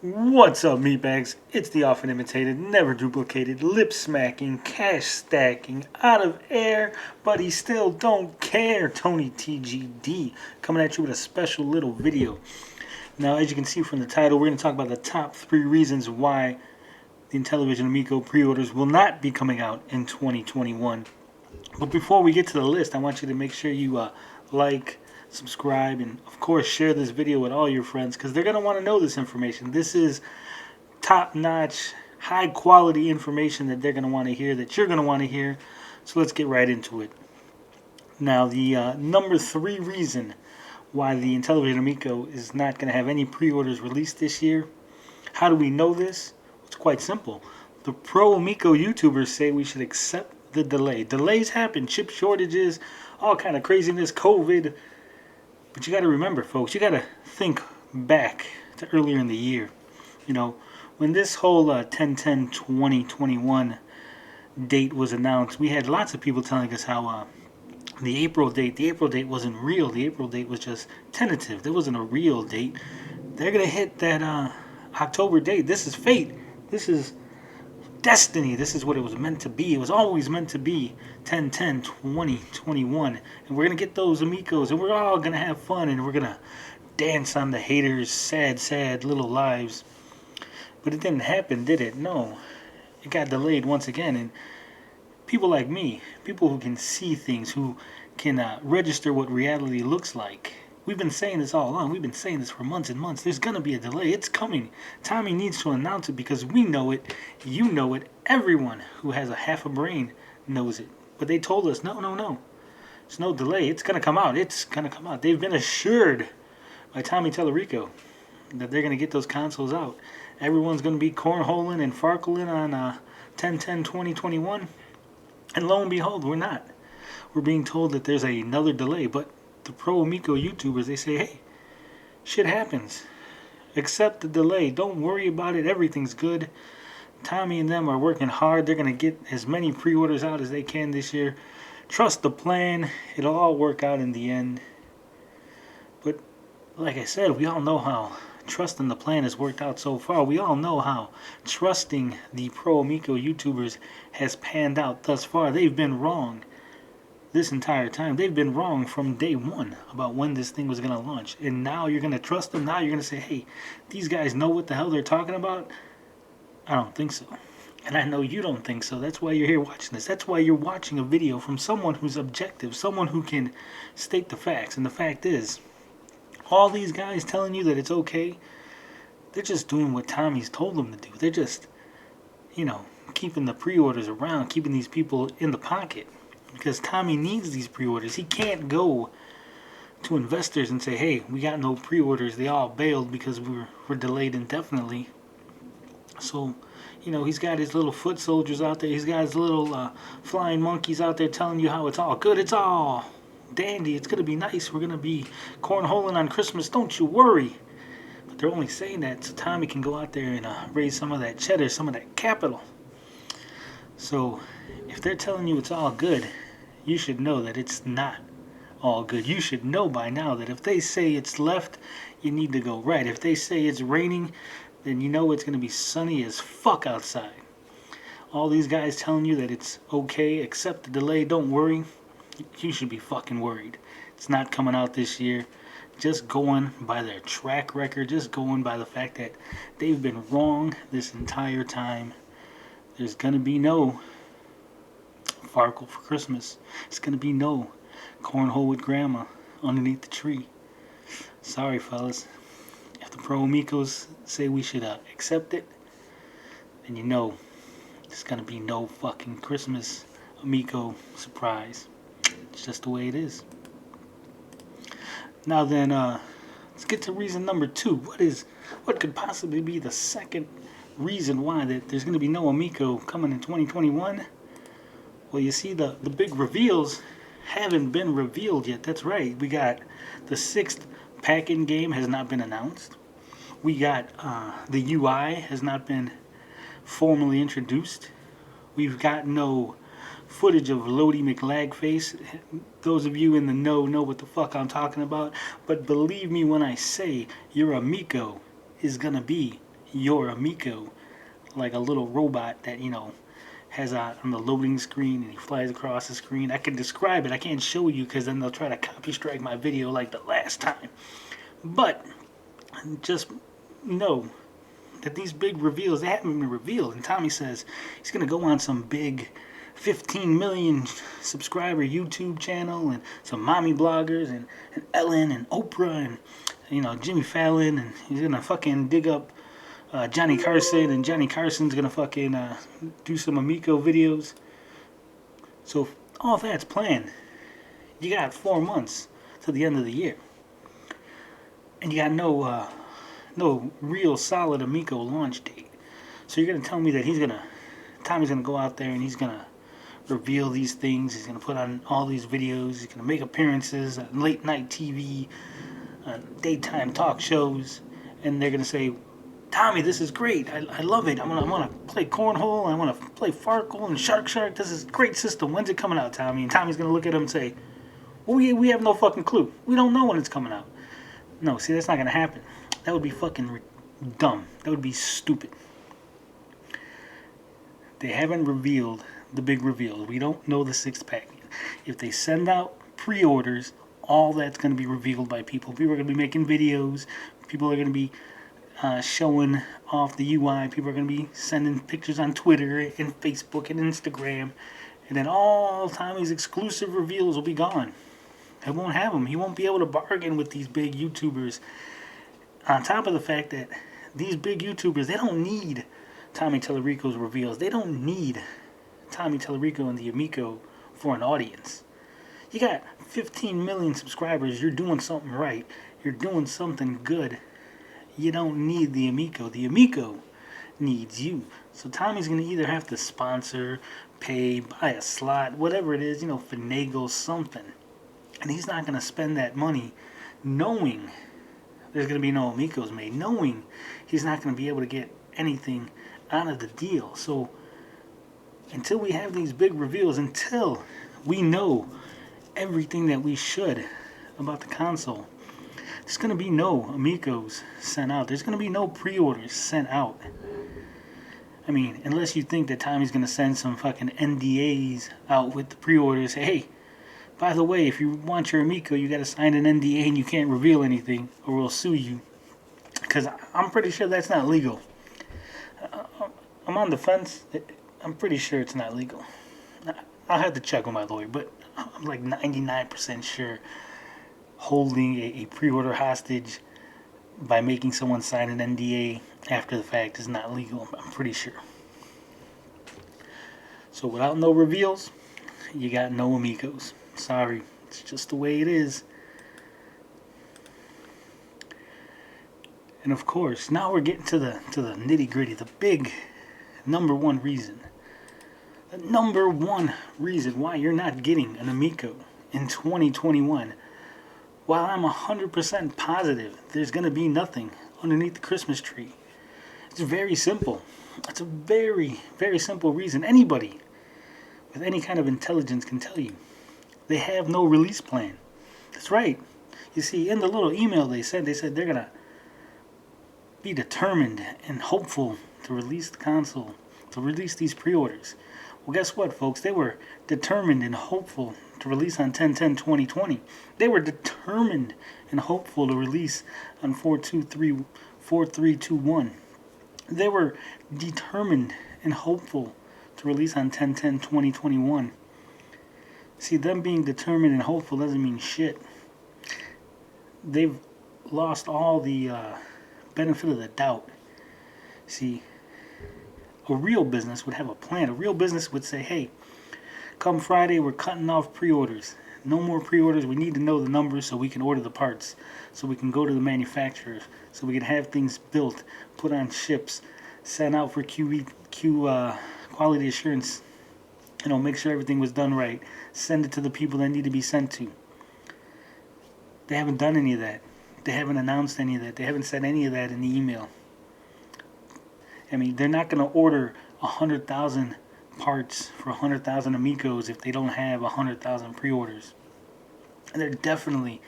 What's up, meatbags? It's the often imitated, never duplicated, lip smacking, cash stacking, out of air, but he still don't care, Tony TGD, coming at you with a special little video. Now, as you can see from the title, we're going to talk about the top 3 reasons why the Intellivision Amico pre-orders will not be coming out in 2021. But before we get to the list, I want you to make sure you like, subscribe, and of course share this video with all your friends because they're going to want to know this information. This is top-notch, high-quality information that they're going to want to hear, that you're going to want to hear. So let's get right into it. Now, the number 3 reason why the Intellivision Amico is not going to have any pre-orders released this year. How do we know this? It's quite simple. The pro Amico YouTubers say we should accept the delay. Delays happen, chip shortages, all kind of craziness, COVID. But you got to remember, folks, you got to think back to earlier in the year. You know, when this whole 10/10/2021 date was announced, we had lots of people telling us how the April date wasn't real. The April date was just tentative. There wasn't a real date. They're going to hit that October date. This is fate. This is destiny. This is what it was meant to be. It was always meant to be 10/10/2021. And we're going to get those Amigos, and we're all going to have fun, and we're going to dance on the haters' sad little lives. But it didn't happen, did it? No. It got delayed once again. And people like me, people who can see things, who can register what reality looks like. We've been saying this all along. We've been saying this for months and months. There's going to be a delay. It's coming. Tommy needs to announce it because we know it. You know it. Everyone who has a half a brain knows it. But they told us, no. There's no delay. It's going to come out. It's going to come out. They've been assured by Tommy Tallarico that they're going to get those consoles out. Everyone's going to be cornholing and farkling on 10/10/2021. And lo and behold, we're not. We're being told that there's another delay. But the pro Amico YouTubers, they say, hey, shit happens. Accept the delay. Don't worry about it. Everything's good. Tommy and them are working hard. They're going to get as many pre-orders out as they can this year. Trust the plan. It'll all work out in the end. But like I said, we all know how trusting the plan has worked out so far. We all know how trusting the pro Amico YouTubers has panned out thus far. They've been wrong this entire time. They've been wrong from day one about when this thing was going to launch. And now you're going to trust them. Now you're going to say, hey, these guys know what the hell they're talking about? I don't think so. And I know you don't think so. That's why you're here watching this. That's why you're watching a video from someone who's objective, someone who can state the facts. And the fact is, all these guys telling you that it's okay, they're just doing what Tommy's told them to do. They're just, keeping the pre-orders around, keeping these people in the pocket. Because Tommy needs these pre-orders. He can't go to investors and say, hey, we got no pre-orders. They all bailed because we're delayed indefinitely. So, he's got his little foot soldiers out there. He's got his little flying monkeys out there telling you how it's all good. It's all dandy. It's going to be nice. We're going to be cornholing on Christmas. Don't you worry. But they're only saying that so Tommy can go out there and raise some of that cheddar, some of that capital. So if they're telling you it's all good, you should know that it's not all good. You should know by now that if they say it's left, you need to go right. If they say it's raining, then you know it's going to be sunny as fuck outside. All these guys telling you that it's okay, accept the delay, don't worry, you should be fucking worried. It's not coming out this year. Just going by their track record, just going by the fact that they've been wrong this entire time. There's going to be no Farkle for Christmas. It's going to be no cornhole with grandma underneath the tree. Sorry, fellas. If the pro Amigos say we should accept it, then you know there's going to be no fucking Christmas Amico surprise. It's just the way it is. Now then, let's get to reason number 2. What could possibly be the second reason why that there's going to be no Amico coming in 2021? Well, you see, the big reveals haven't been revealed yet. That's right. We got the 6th pack-in game has not been announced. We got the UI has not been formally introduced. We've got no footage of Lodi McLagface. Those of you in the know what the fuck I'm talking about. But believe me when I say your Amico is gonna be your Amico like a little robot that, you know, has on the loading screen and he flies across the screen. I can describe it. I can't show you because then they'll try to copy strike my video like the last time. But just know that these big reveals, they haven't been revealed. And Tommy says he's going to go on some big 15 million subscriber YouTube channel and some mommy bloggers and Ellen and Oprah and, you know, Jimmy Fallon. And he's going to fucking dig up Johnny Carson, and Johnny Carson's going to fucking do some Amico videos. So if all that's planned, you got 4 months to the end of the year. And you got no real solid Amico launch date. So you're gonna tell me that Tommy's gonna go out there and he's gonna reveal these things. He's gonna put on all these videos. He's gonna make appearances on late night TV, on daytime talk shows, and they're gonna say, "Tommy, this is great. I love it. I wanna play cornhole. I wanna play Farkle and Shark. This is a great system. When's it coming out, Tommy?" And Tommy's gonna look at him and say, "Well, we have no fucking clue. We don't know when it's coming out." No, see, that's not gonna happen. That would be fucking dumb. That would be stupid. They haven't revealed the big reveals. We don't know the 6-pack. If they send out pre-orders, all that's going to be revealed by people. People are going to be making videos. People are going to be showing off the UI. People are going to be sending pictures on Twitter and Facebook and Instagram. And then all Tommy's exclusive reveals will be gone. They won't have them. He won't be able to bargain with these big YouTubers. On top of the fact that these big YouTubers, they don't need Tommy Tallarico's reveals. They don't need Tommy Tallarico and the Amico for an audience. You got 15 million subscribers. You're doing something right. You're doing something good. You don't need the Amico. The Amico needs you. So Tommy's going to either have to sponsor, pay, buy a slot, whatever it is, you know, finagle something. And he's not going to spend that money knowing there's going to be no Amicos made, knowing he's not going to be able to get anything out of the deal. So until we have these big reveals, until we know everything that we should about the console, there's going to be no Amicos sent out. There's going to be no pre-orders sent out. I mean, unless you think that Tommy's going to send some fucking NDAs out with the pre-orders. Say, hey, by the way, if you want your Amico, you got to sign an NDA and you can't reveal anything or we'll sue you. Because I'm pretty sure that's not legal. I'm on the fence. I'm pretty sure it's not legal. I'll have to check with my lawyer, but I'm like 99% sure holding a pre-order hostage by making someone sign an NDA after the fact is not legal. I'm pretty sure. So without no reveals, you got no Amigos. Sorry, it's just the way it is. And of course, now we're getting to the nitty-gritty, the big number one reason. The number one reason why you're not getting an Amico in 2021. While I'm 100% positive there's going to be nothing underneath the Christmas tree. It's very simple. It's a very, very simple reason. Anybody with any kind of intelligence can tell you. They have no release plan. That's right. You see, in the little email they said they're going to be determined and hopeful to release the console, to release these pre-orders. Well, guess what, folks? They were determined and hopeful to release on 10/10/2020. They were determined and hopeful to release on 4/23/43/21. They were determined and hopeful to release on 10/10/2021. See, them being determined and hopeful doesn't mean shit. They've lost all the benefit of the doubt. See, a real business would have a plan. A real business would say, hey, come Friday, we're cutting off pre-orders. No more pre-orders. We need to know the numbers so we can order the parts, so we can go to the manufacturers, so we can have things built, put on ships, sent out for quality assurance, make sure everything was done right, send it to the people that need to be sent to. They haven't done any of that. They haven't announced any of that. They haven't said any of that in the email. I mean, they're not going to order 100,000 parts for 100,000 Amicos if they don't have 100,000 pre-orders. And they're definitely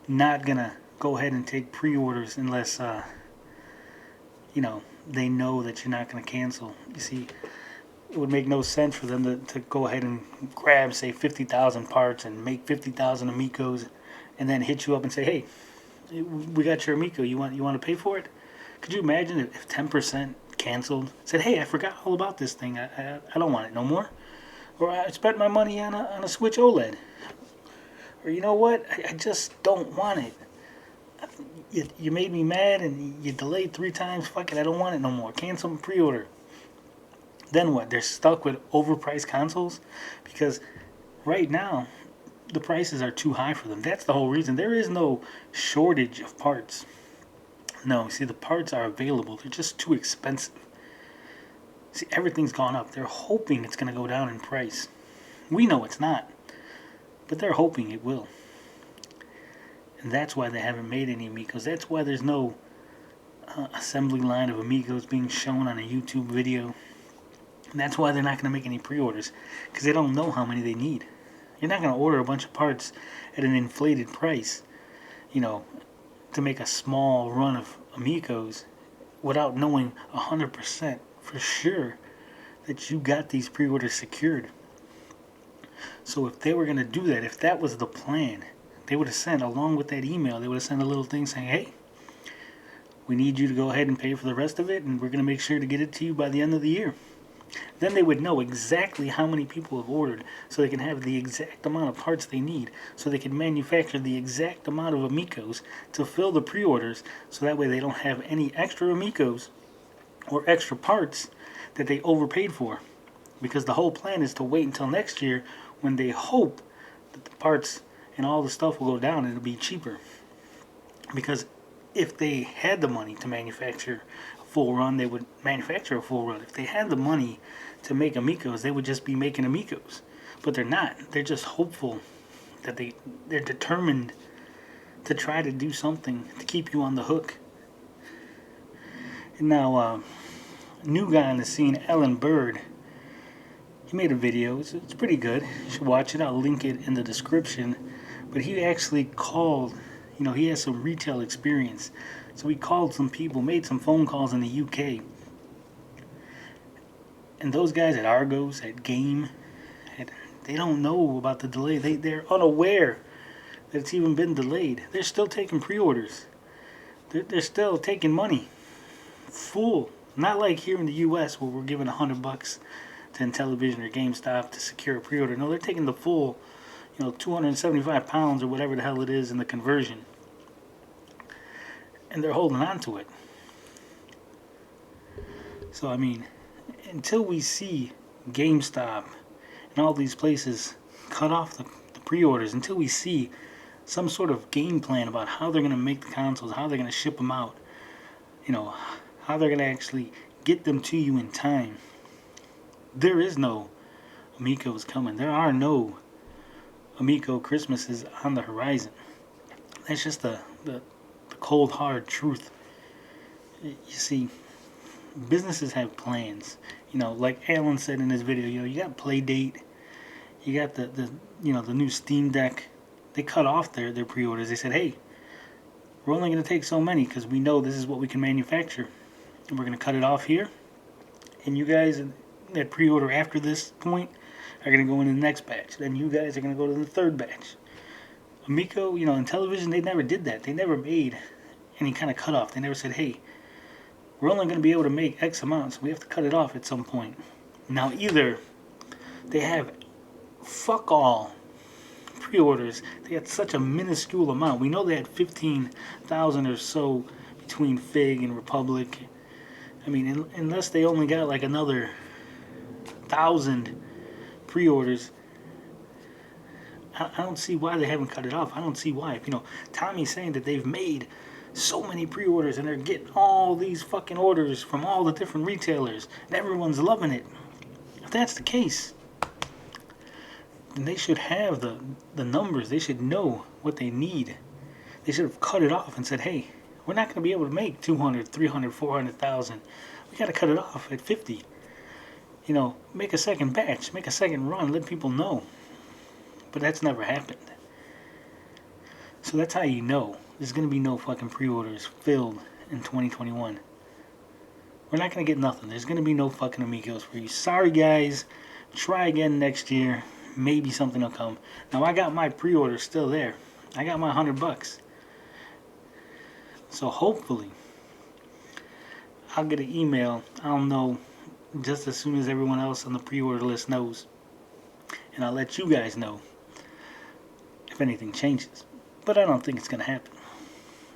not going to go ahead and take pre-orders unless, they know that you're not going to cancel. You see, it would make no sense for them to go ahead and grab, say, 50,000 parts and make 50,000 Amicos and then hit you up and say, hey, we got your Amico. You want to pay for it? Could you imagine if 10% canceled, said, hey, I forgot all about this thing. I don't want it no more. Or I spent my money on a Switch OLED. Or you know what? I just don't want it. You made me mad and you delayed 3 times. Fuck it, I don't want it no more. Cancel my pre-order. Then what? They're stuck with overpriced consoles? Because right now, the prices are too high for them. That's the whole reason. There is no shortage of parts. No, see, the parts are available. They're just too expensive. See, everything's gone up. They're hoping it's going to go down in price. We know it's not, but they're hoping it will. And that's why they haven't made any Amigos. That's why there's no assembly line of Amigos being shown on a YouTube video. And that's why they're not going to make any pre-orders, because they don't know how many they need. You're not going to order a bunch of parts at an inflated price, to make a small run of Amigos without knowing 100% for sure that you got these pre-orders secured. So if they were going to do that, if that was the plan, they would have sent, along with that email, they would have sent a little thing saying, hey, we need you to go ahead and pay for the rest of it, and we're going to make sure to get it to you by the end of the year. Then they would know exactly how many people have ordered, so they can have the exact amount of parts they need, so they can manufacture the exact amount of Amicos to fill the pre-orders, so that way they don't have any extra Amicos or extra parts that they overpaid for. Because the whole plan is to wait until next year when they hope that the parts and all the stuff will go down and it'll be cheaper. Because if they had the money to manufacture a full run, they would manufacture a full run. If they had the money to make Amicos, they would just be making Amicos. But they're not. They're just hopeful that they're determined to try to do something to keep you on the hook. And now, a new guy on the scene, Alan Bird, he made a video. It's pretty good. You should watch it. I'll link it in the description. But he actually called, he has some retail experience. So he called some people, made some phone calls in the UK. And those guys at Argos, at Game, they don't know about the delay. They're unaware that it's even been delayed. They're still taking pre-orders. They're still taking money. Full. Not like here in the US where we're giving $100 to Intellivision or GameStop to secure a pre-order. No, they're taking the full, 275 pounds or whatever the hell it is in the conversion. And they're holding on to it. So, until we see GameStop and all these places cut off the pre-orders, until we see some sort of game plan about how they're going to make the consoles, how they're going to ship them out, how they're going to actually get them to you in time, there is no Amicos coming. There are no Amico Christmases on the horizon. That's just the cold, hard truth. You see, businesses have plans. Like Alan said in his video, you got Playdate, you got the new Steam Deck. They cut off their pre-orders. They said, hey, we're only going to take so many because we know this is what we can manufacture. And we're going to cut it off here. And you guys that pre-order after this point are going to go into the next batch. Then you guys are going to go to the third batch. Amico, Intellivision, they never did that. They never made any kind of cutoff. They never said, hey, we're only going to be able to make X amount, so we have to cut it off at some point. Now, either they have fuck all pre-orders. They had such a minuscule amount. We know they had 15,000 or so between Fig and Republic. Unless they only got like another 1,000 pre-orders, I don't see why they haven't cut it off. I don't see why. Tommy's saying that they've made so many pre-orders and they're getting all these fucking orders from all the different retailers and everyone's loving it. If that's the case, then they should have the numbers. They should know what they need. They should have cut it off and said, hey, we're not going to be able to make 200, 300, 400,000. We got to cut it off at 50. Make a second batch, make a second run, let people know. But that's never happened. So that's how you know there's going to be no fucking pre-orders filled in 2021. We're not going to get nothing. There's going to be no fucking Amigos for you. Sorry, guys. Try again next year. Maybe something will come. Now, I got my pre-order still there. I got my $100. So hopefully, I'll get an email. I'll know just as soon as everyone else on the pre-order list knows. And I'll let you guys know if anything changes. But I don't think it's going to happen.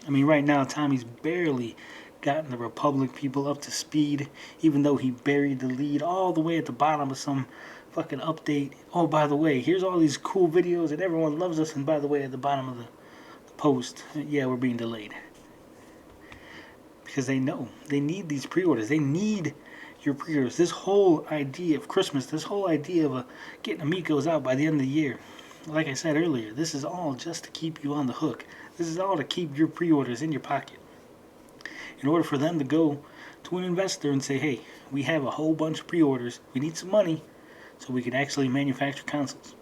I mean, right now, Tommy's barely gotten the Republic people up to speed, even though he buried the lead all the way at the bottom of some fucking update. Oh, by the way, here's all these cool videos and everyone loves us, and by the way, at the bottom of the post, yeah, we're being delayed. Because they know. They need these pre-orders. They need your pre-orders. This whole idea of Christmas, this whole idea of getting Amigos out by the end of the year, like I said earlier, this is all just to keep you on the hook. This is all to keep your pre-orders in your pocket. In order for them to go to an investor and say, hey, we have a whole bunch of pre-orders. We need some money so we can actually manufacture consoles.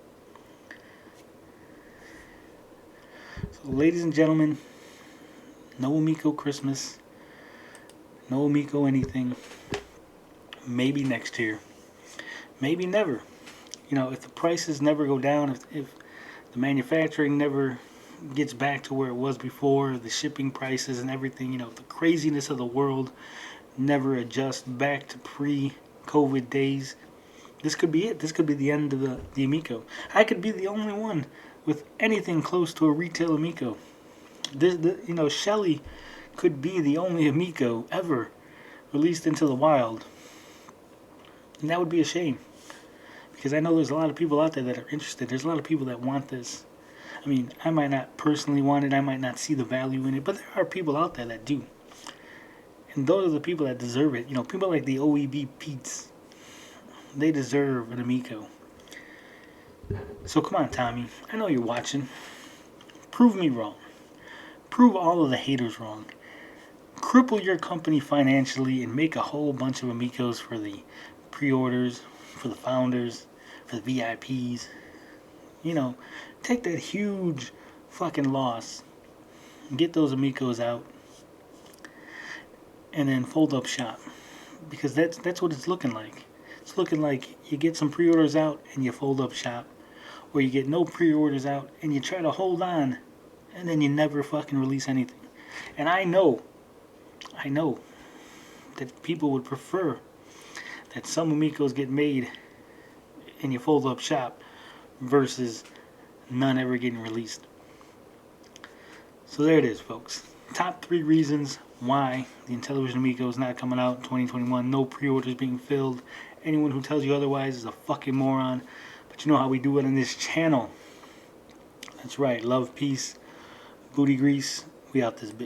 So, ladies and gentlemen, no Amico Christmas. No Amico anything. Maybe next year. Maybe never. You know, if the prices never go down, if the manufacturing never gets back to where it was before, the shipping prices and everything, you know, the craziness of the world never adjusts back to pre-COVID days, this could be it. This could be the end of the Amico. I could be the only one with anything close to a retail Amico. You know, Shelly could be the only Amico ever released into the wild. And that would be a shame. Because I know there's a lot of people out there that are interested. There's a lot of people that want this. I mean, I might not personally want it. I might not see the value in it. But there are people out there that do. And those are the people that deserve it. You know, people like the OEB Pete's. They deserve an Amico. So come on, Tommy. I know you're watching. Prove me wrong. Prove all of the haters wrong. Cripple your company financially and make a whole bunch of Amigos for the pre-orders, for the founders, for the VIPs. You know, take that huge fucking loss and get those Amigos out and then fold up shop. Because that's what it's looking like. It's looking like you get some pre-orders out and you fold up shop. Or you get no pre-orders out and you try to hold on and then you never fucking release anything. And I know that people would prefer that some Amigos get made and you fold up shop versus none ever getting released. So there it is, folks. Top 3 reasons why the Intellivision Amico is not coming out in 2021. No pre-orders being filled. Anyone who tells you otherwise is a fucking moron. But you know how we do it on this channel. That's right. Love, peace, booty grease. We out this bitch.